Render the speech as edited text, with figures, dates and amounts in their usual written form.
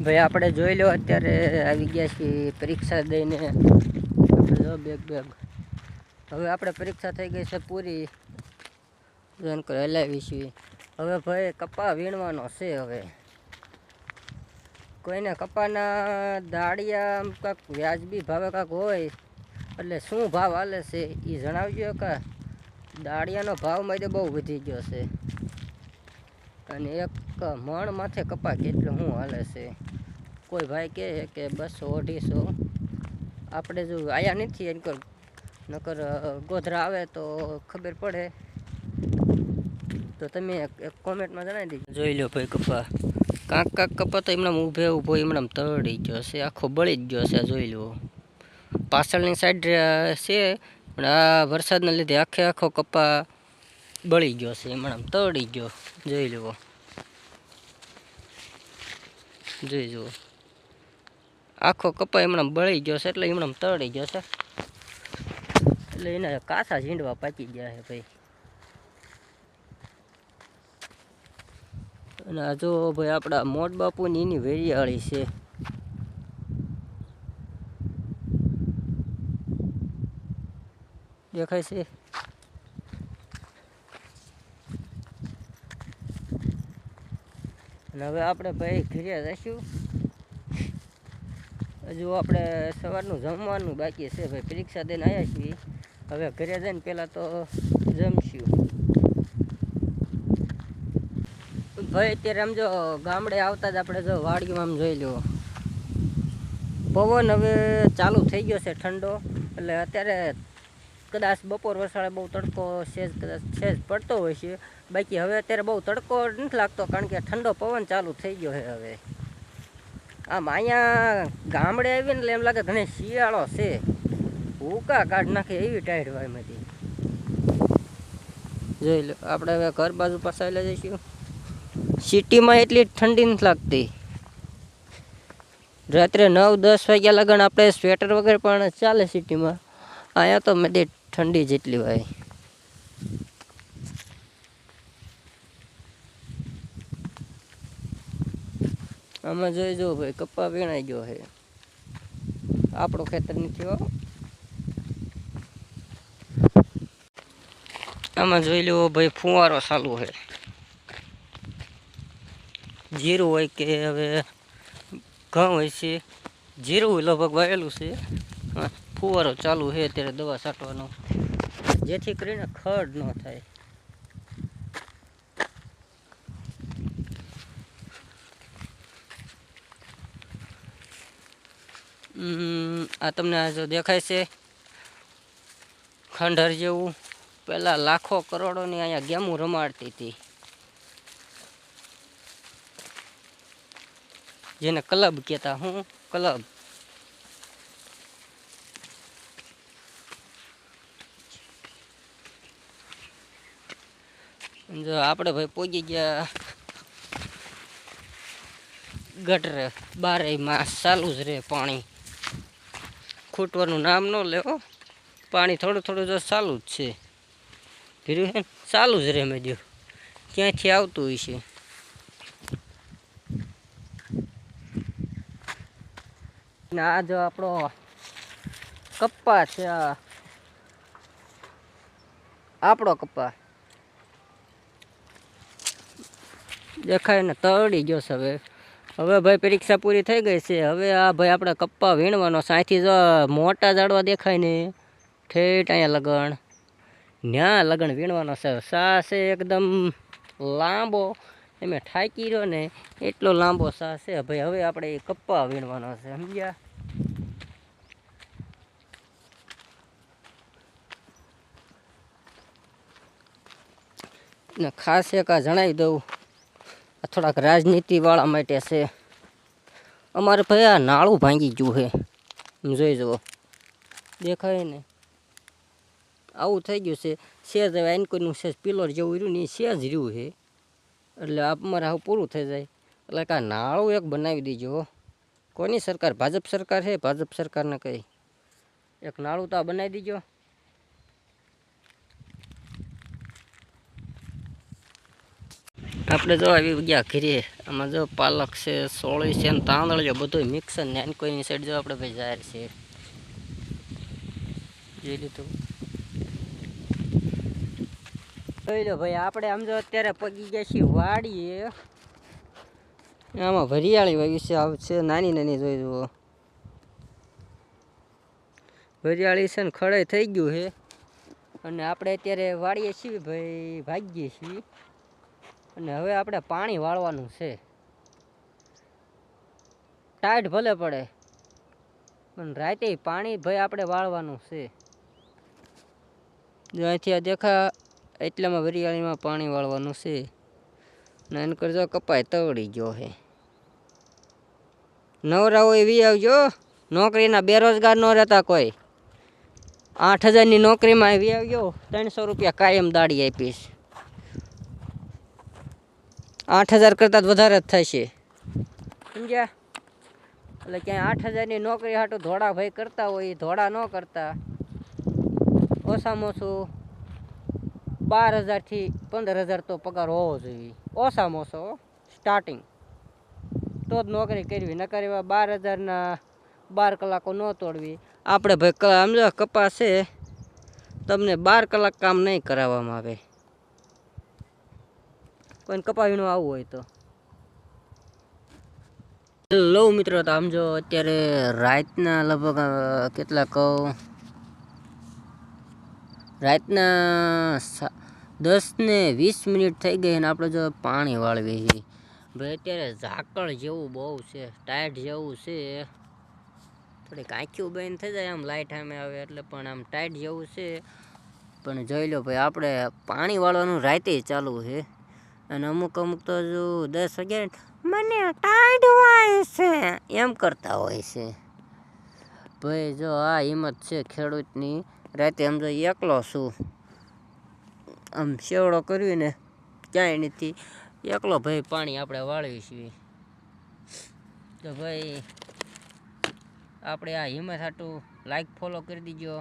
ભાઈ આપણે જોઈ લો અત્યારે આવી ગયા છીએ પરીક્ષા દઈને આપણે જો બેગ હવે આપણે પરીક્ષા થઈ ગઈ છે પૂરી જાણકર હલાવી છીએ હવે ભાઈ કપા વીણવાનો છે હવે કોઈને કપાના દાળિયા કાંક વ્યાજબી ભાવે કાંક હોય એટલે શું ભાવ હાલે છે એ જણાવજો કે દાળિયાનો ભાવ મારે બહુ વધી ગયો છે અને એક મણ માથે કપા કેટલું શું હાલે છે કોઈ ભાઈ કહે કે 200-250 આપણે જો આયા નથી એનકર નકર ગોધરા આવે તો ખબર પડે તો તમે એક કોમેન્ટમાં જણાવી દેજો જોઈ લો ભાઈ કપા કાંક કપા તો એમણે ઊભો એમણે તળી ગયો છે આખો બળી જ ગયો છે જોઈ લો પાછળની સાઈડ છે પણ આ વરસાદના લીધે આખો કપા બળી ગયો છે એમણે તળી ગયો જોઈ લો જોઈ જુઓ આખો કપા એમણે બળી ગયો છે એટલે એમણે તળી ગયો છે એટલે એને કાસા ઝીંડવા પાકી ગયા છે ભાઈ અને આ જો ભાઈ આપણા મોટ બાપુની એની વેરિયાળી છે દેખાય છે અને હવે આપણે ભાઈ ઘરે જઈશું હજુ આપણે સવારનું જમવાનું બાકી છે ભાઈ પરીક્ષા દઈને આવ્યા છીએ હવે ઘરે જઈને પહેલાં તો જમશું ભાઈ અત્યારે આમ જો ગામડે આવતા જ આપણે જો વાડીમાં આમ જોઈ લો પવન હવે ચાલુ થઈ ગયો છે ઠંડો એટલે અત્યારે કદાચ બપોર વસાળે બહુ તડકો કદાચ સેજ પડતો હોય છે બાકી હવે અત્યારે બહુ તડકો નથી લાગતો કારણ કે ઠંડો પવન ચાલુ થઈ ગયો છે હવે આમ અહીંયા ગામડે આવીને એટલે એમ લાગે ઘણી શિયાળો છે ભૂકા કાઢ નાખે એવી ટાઈટ હોય એમાંથી જોઈ લો આપણે હવે ઘર બાજુ પાછા લઈ જઈશું સિટીમાં એટલી ઠંડી નથી લાગતી રાત્રે 9-10 વાગ્યા લગન આપણે સ્વેટર વગર પણ ચાલે સિટીમાં અહીંયા તો મેં ઠંડી જેટલી હોય આમાં જોઈ જો ભાઈ કપા વીણાઈ ગયો છે આપણો ખેતર નથી હો આમાં જોઈ લો ભાઈ ફુવારો ચાલુ છે જીરું હોય કે હવે ઘઉં હોય છે જીરું લગભગ વાયેલું છે ફુવારો ચાલુ છે અત્યારે દવા છાંટવાનો જેથી કરીને ખડ ન થાય આ તમને આ જો દેખાય છે ખંડર જેવું પહેલાં લાખો કરોડોની અહીંયા ગેમો રમાડતી હતી જેને ક્લબ કહેતા હું ક્લબ જો આપણે ભાઈ પહોંચી ગયા ગટરે 12 માસ ચાલુ જ રહે પાણી ખૂટવાનું નામ ન લેવો પાણી થોડું જો ચાલુ જ છે ધીરું છે ચાલુ જ રહે મેં જો ક્યાંથી આવતું હોય છે આ જો આપણો કપ્પા છે આપણો કપ્પા દેખાય ને તળી ગયો છે હવે ભાઈ પરીક્ષા પૂરી થઈ ગઈ છે હવે આ ભાઈ આપણે કપ્પા વીણવાનો સાંયથી જો મોટા ઝાડવા દેખાય ને ઠેઠ અહીંયા લગણ ન્યા લગણ વીણવાનો છે સા છે એકદમ લાંબો એમે ઠાકી રહ્યો ને એટલો લાંબો સા છે ભાઈ હવે આપણે એ કપ્પા વીણવાનો છે સમજ્યા ને ખાસ એક આ જણાવી દઉં થોડાક રાજનીતિવાળા માટે છે અમારે ભાઈ આ નાળું ભાંગી ગયું છે જોઈ જુઓ દેખાય ને આવું થઈ ગયું છે સેજ હવે એનકોઈનું સેજ પિલર જેવું રહ્યું ને એ સેજ રહ્યું છે એટલે અમારે આવું પૂરું થઈ જાય એટલે કે આ નાળું એક બનાવી દીજો કોની સરકાર ભાજપ સરકાર છે ભાજપ સરકારને કહી એક નાળું તો આ બનાવી દીજો આપણે જો આવી ગયા ઘીરે આમાં જો પાલક છે, સોળી છે ને તાંદળ છે, બધું મિક્સ ને કોઈની સાઈડ જો આપણે ભાઈ જાહેર છે જોઈ લીધું. જોઈ લો ભાઈ આપણે આમ જો અત્યારે પગી ગયા છીએ વાડીએ. આમાં વરિયાળી વાવી છે નાની નાની જોઈ જુઓ વરિયાળી છે ને ખડાઈ થઈ ગયું છે અને આપણે અત્યારે વાડીએ છીએ ભાઈ ભાગીએ છીએ અને હવે આપણે પાણી વાળવાનું છે. ટાઈટ ભલે પડે પણ રાતે પાણી ભાઈ આપણે વાળવાનું છે. જો અહીંથી આ દેખા એટલામાં વરિયાળીમાં પાણી વાળવાનું છે ને એને કરજો કપાય તવડી ગયો છે. નવરા હોય એવી આવજો, નોકરીના બેરોજગાર ન રહેતા કોઈ. 8,000ની નોકરીમાં એવી આવજો, 300 રૂપિયા કાયમ દાડી આપીશ. 8,000 કરતાં વધારે જ થશે સમજ્યા. એટલે ક્યાંય 8,000ની નોકરી હાટું ધોળા ભાઈ કરતા હોય ધોળા ન કરતા. ઓછામાં ઓછું 12,000થી 15,000 તો પગાર હોવો જોઈએ ઓછામાં ઓછો સ્ટાર્ટિંગ, તો જ નોકરી કરવી. નકર એવા 12,000ના 12 કલાકો ન તોડવી. આપણે ભાઈ સમજો કપાસ છે તમને 12 કલાક કામ નહીં કરાવવામાં આવે કોઈને કપાવીનું આવવું હોય તો. હેલો મિત્રો, તો આમ જો અત્યારે રાતના લગભગ કેટલા કહું, રાતના 10:20 થઈ ગઈ અને આપણે જો પાણી વાળવી છીએ ભાઈ. અત્યારે ઝાકળ જેવું બહુ છે, ટાઈટ જેવું છે, થોડીક આંખ્યું બંધ થઈ જાય આમ લાઇટ સામે આવે એટલે, પણ આમ ટાઈટ જેવું છે. પણ જોઈ લો ભાઈ આપણે પાણી વાળવાનું રાતે ચાલુ છે અને અમુક તો જો 10-11 મને ટાઈટ હોય છે એમ કરતા હોય છે ભાઈ. જો આ હિંમત છે ખેડૂતની. રાતે આમ જો એકલો છું, આમ સેવડો કરવીને ક્યાંય નથી, એકલો ભાઈ પાણી આપણે વાળવી છીએ. તો ભાઈ આપણે આ હિંમત હાટું લાઈક ફોલો કરી દીજો.